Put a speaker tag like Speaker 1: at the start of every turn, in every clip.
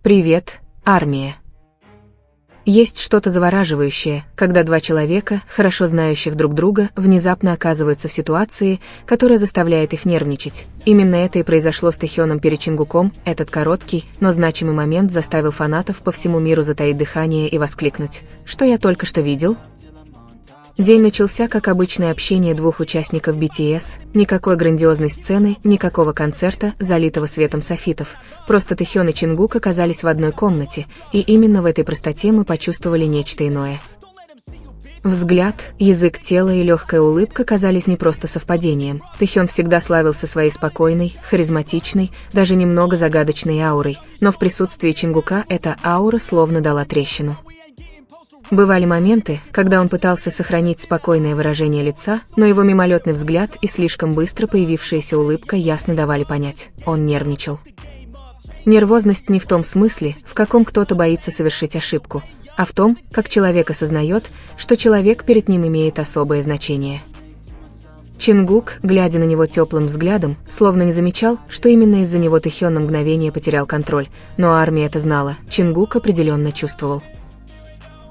Speaker 1: Привет, армия. Есть что-то завораживающее, когда два человека, хорошо знающих друг друга, внезапно оказываются в ситуации, которая заставляет их нервничать. Именно это и произошло с Тэхёном перед Чингуком. Этот короткий, но значимый момент заставил фанатов по всему миру затаить дыхание и воскликнуть: «Что я только что видел?» День начался как обычное общение двух участников BTS, никакой грандиозной сцены, никакого концерта, залитого светом софитов. Просто Тэхён и Чингук оказались в одной комнате, и именно в этой простоте мы почувствовали нечто иное. Взгляд, язык тела и легкая улыбка казались не просто совпадением. Тэхён всегда славился своей спокойной, харизматичной, даже немного загадочной аурой, но в присутствии Чингука эта аура словно дала трещину. Бывали моменты, когда он пытался сохранить спокойное выражение лица, но его мимолетный взгляд и слишком быстро появившаяся улыбка ясно давали понять – он нервничал. Нервозность не в том смысле, в каком кто-то боится совершить ошибку, а в том, как человек осознает, что человек перед ним имеет особое значение. Чингук, глядя на него теплым взглядом, словно не замечал, что именно из-за него Тэхён на мгновение потерял контроль, но армия это знала, Чингук определенно чувствовал.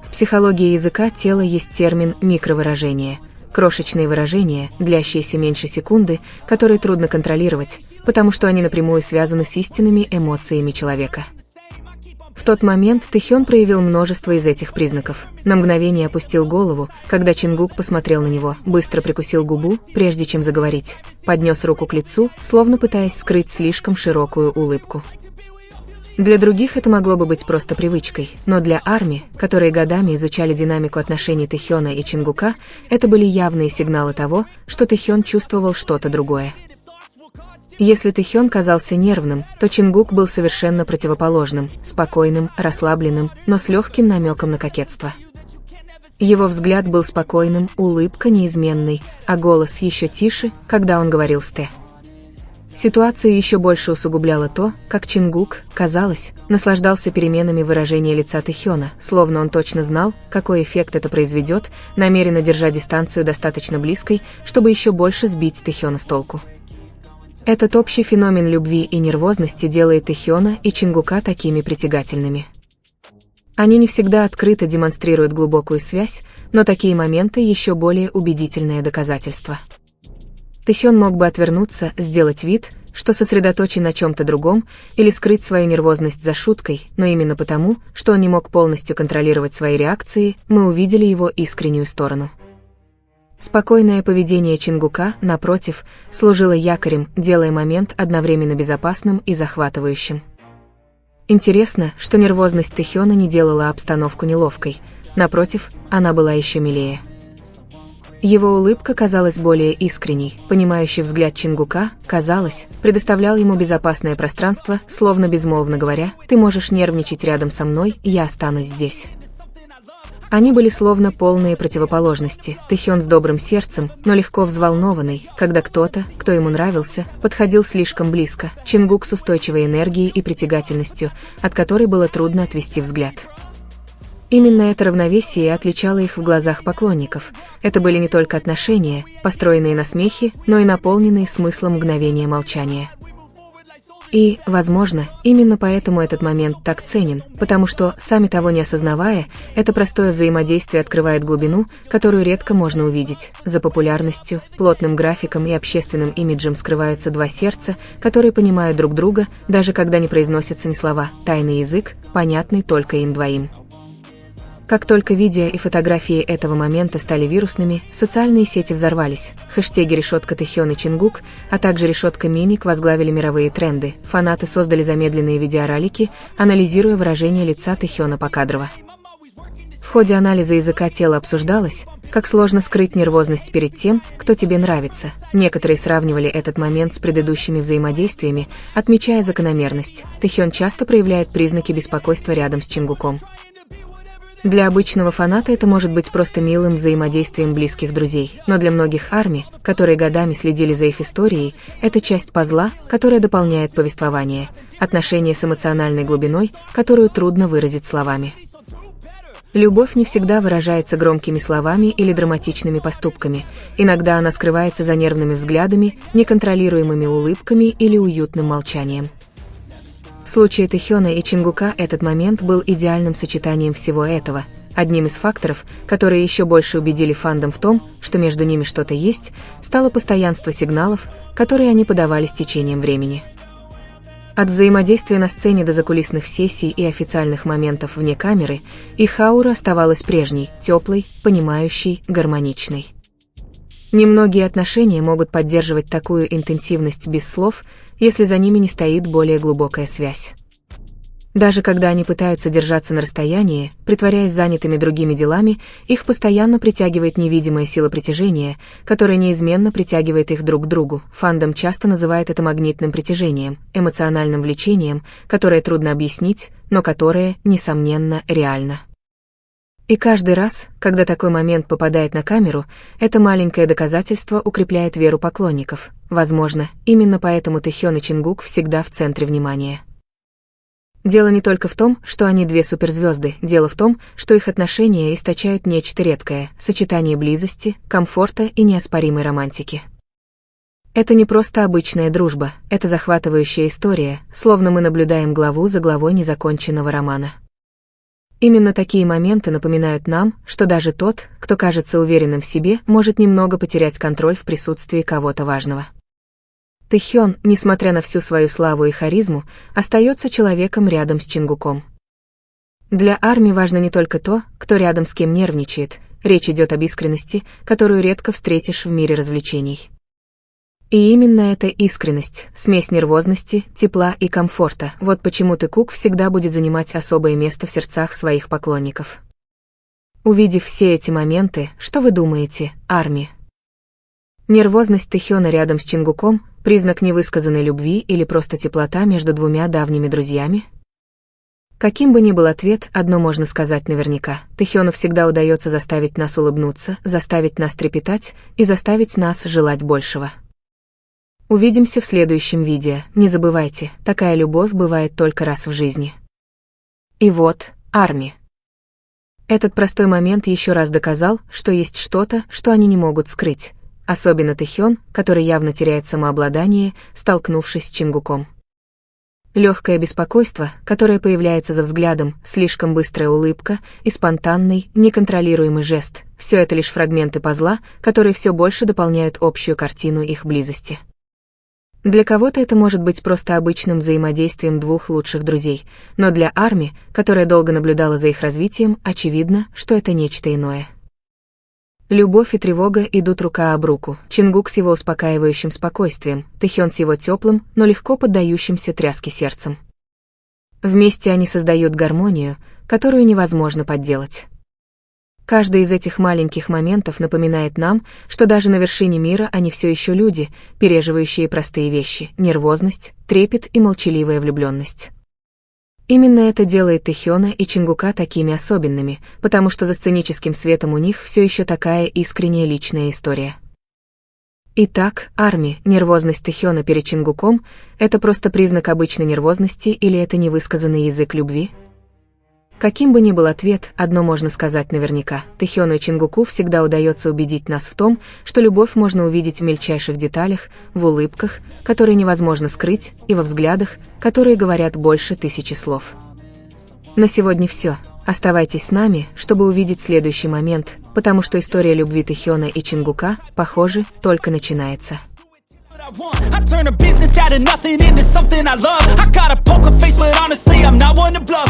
Speaker 1: В психологии языка тела есть термин «микровыражение». Крошечные выражения, длящиеся меньше секунды, которые трудно контролировать, потому что они напрямую связаны с истинными эмоциями человека. В тот момент Тэхён проявил множество из этих признаков. На мгновение опустил голову, когда Чингук посмотрел на него, быстро прикусил губу, прежде чем заговорить. Поднес руку к лицу, словно пытаясь скрыть слишком широкую улыбку. Для других это могло бы быть просто привычкой, но для армии, которые годами изучали динамику отношений Тэхёна и Чингука, это были явные сигналы того, что Тэхён чувствовал что-то другое. Если Тэхён казался нервным, то Чингук был совершенно противоположным, спокойным, расслабленным, но с легким намеком на кокетство. Его взгляд был спокойным, улыбка неизменной, а голос еще тише, когда он говорил с Тэ. Ситуацию еще больше усугубляло то, как Чингук, казалось, наслаждался переменами выражения лица Тэхёна, словно он точно знал, какой эффект это произведет, намеренно держа дистанцию достаточно близкой, чтобы еще больше сбить Тэхёна с толку. Этот общий феномен любви и нервозности делает Тэхёна и Чингука такими притягательными. Они не всегда открыто демонстрируют глубокую связь, но такие моменты еще более убедительное доказательство. Тэхён мог бы отвернуться, сделать вид, что сосредоточен на чем-то другом, или скрыть свою нервозность за шуткой, но именно потому, что он не мог полностью контролировать свои реакции, мы увидели его искреннюю сторону. Спокойное поведение Чингука, напротив, служило якорем, делая момент одновременно безопасным и захватывающим. Интересно, что нервозность Тэхёна не делала обстановку неловкой, напротив, она была еще милее. Его улыбка казалась более искренней, понимающий взгляд Чингука, казалось, предоставлял ему безопасное пространство, словно безмолвно говоря: «Ты можешь нервничать рядом со мной, я останусь здесь». Они были словно полные противоположности. Тэхён с добрым сердцем, но легко взволнованный, когда кто-то, кто ему нравился, подходил слишком близко. Чингук с устойчивой энергией и притягательностью, от которой было трудно отвести взгляд. Именно это равновесие и отличало их в глазах поклонников. Это были не только отношения, построенные на смехе, но и наполненные смыслом мгновения молчания. И, возможно, именно поэтому этот момент так ценен, потому что, сами того не осознавая, это простое взаимодействие открывает глубину, которую редко можно увидеть. За популярностью, плотным графиком и общественным имиджем скрываются два сердца, которые понимают друг друга, даже когда не произносятся ни слова, тайный язык, понятный только им двоим. Как только видео и фотографии этого момента стали вирусными, социальные сети взорвались. Хэштеги «Решетка Тэхён и Чингук», а также «Решетка Миник» возглавили мировые тренды. Фанаты создали замедленные видеоролики, анализируя выражение лица Тэхёна покадрово. В ходе анализа языка тела обсуждалось, как сложно скрыть нервозность перед тем, кто тебе нравится. Некоторые сравнивали этот момент с предыдущими взаимодействиями, отмечая закономерность. Тэхён часто проявляет признаки беспокойства рядом с Чингуком. Для обычного фаната это может быть просто милым взаимодействием близких друзей, но для многих армий, которые годами следили за их историей, это часть пазла, которая дополняет повествование, отношения с эмоциональной глубиной, которую трудно выразить словами. Любовь не всегда выражается громкими словами или драматичными поступками, иногда она скрывается за нервными взглядами, неконтролируемыми улыбками или уютным молчанием. В случае Тэхёна и Чингука этот момент был идеальным сочетанием всего этого. Одним из факторов, которые еще больше убедили фандом в том, что между ними что-то есть, стало постоянство сигналов, которые они подавали с течением времени. От взаимодействия на сцене до закулисных сессий и официальных моментов вне камеры, их аура оставалась прежней, теплой, понимающей, гармоничной. Немногие отношения могут поддерживать такую интенсивность без слов, если за ними не стоит более глубокая связь. Даже когда они пытаются держаться на расстоянии, притворяясь занятыми другими делами, их постоянно притягивает невидимая сила притяжения, которая неизменно притягивает их друг к другу. Фандом часто называет это магнитным притяжением, эмоциональным влечением, которое трудно объяснить, но которое, несомненно, реально. И каждый раз, когда такой момент попадает на камеру, это маленькое доказательство укрепляет веру поклонников. Возможно, именно поэтому Тэхён и Чингук всегда в центре внимания. Дело не только в том, что они две суперзвезды, дело в том, что их отношения источают нечто редкое, сочетание близости, комфорта и неоспоримой романтики. Это не просто обычная дружба, это захватывающая история, словно мы наблюдаем главу за главой незаконченного романа. Именно такие моменты напоминают нам, что даже тот, кто кажется уверенным в себе, может немного потерять контроль в присутствии кого-то важного. Тэхён, несмотря на всю свою славу и харизму, остается человеком рядом с Чингуком. Для армии важно не только то, кто рядом с кем нервничает, речь идет об искренности, которую редко встретишь в мире развлечений. И именно эта искренность, смесь нервозности, тепла и комфорта, вот почему Тэкук всегда будет занимать особое место в сердцах своих поклонников. Увидев все эти моменты, что вы думаете, армия? Нервозность Тэхёна рядом с Чингуком – признак невысказанной любви или просто теплота между двумя давними друзьями? Каким бы ни был ответ, одно можно сказать наверняка. Тэхёну всегда удается заставить нас улыбнуться, заставить нас трепетать и заставить нас желать большего. Увидимся в следующем видео. Не забывайте, такая любовь бывает только раз в жизни. И вот, армия. Этот простой момент еще раз доказал, что есть что-то, что они не могут скрыть. Особенно Тэхён, который явно теряет самообладание, столкнувшись с Чингуком. Легкое беспокойство, которое появляется за взглядом, слишком быстрая улыбка и спонтанный, неконтролируемый жест – все это лишь фрагменты пазла, которые все больше дополняют общую картину их близости. Для кого-то это может быть просто обычным взаимодействием двух лучших друзей, но для армии, которая долго наблюдала за их развитием, очевидно, что это нечто иное. Любовь и тревога идут рука об руку. Чингук с его успокаивающим спокойствием, Тэхён с его теплым, но легко поддающимся тряске сердцем. Вместе они создают гармонию, которую невозможно подделать. Каждый из этих маленьких моментов напоминает нам, что даже на вершине мира они все еще люди, переживающие простые вещи: нервозность, трепет и молчаливая влюбленность. Именно это делает Тэхёна и Чингука такими особенными, потому что за сценическим светом у них все еще такая искренняя личная история. Итак, армия, нервозность Тэхёна перед Чингуком – это просто признак обычной нервозности или это невысказанный язык любви? Каким бы ни был ответ, одно можно сказать наверняка: Тэхёну и Чингуку всегда удается убедить нас в том, что любовь можно увидеть в мельчайших деталях, в улыбках, которые невозможно скрыть, и во взглядах, которые говорят больше 1000 слов. На сегодня все. Оставайтесь с нами, чтобы увидеть следующий момент, потому что история любви Тэхёна и Чингука, похоже, только начинается.
Speaker 2: I turn a business out of nothing into something I love. I got a poker face, but honestly, I'm not one to bluff.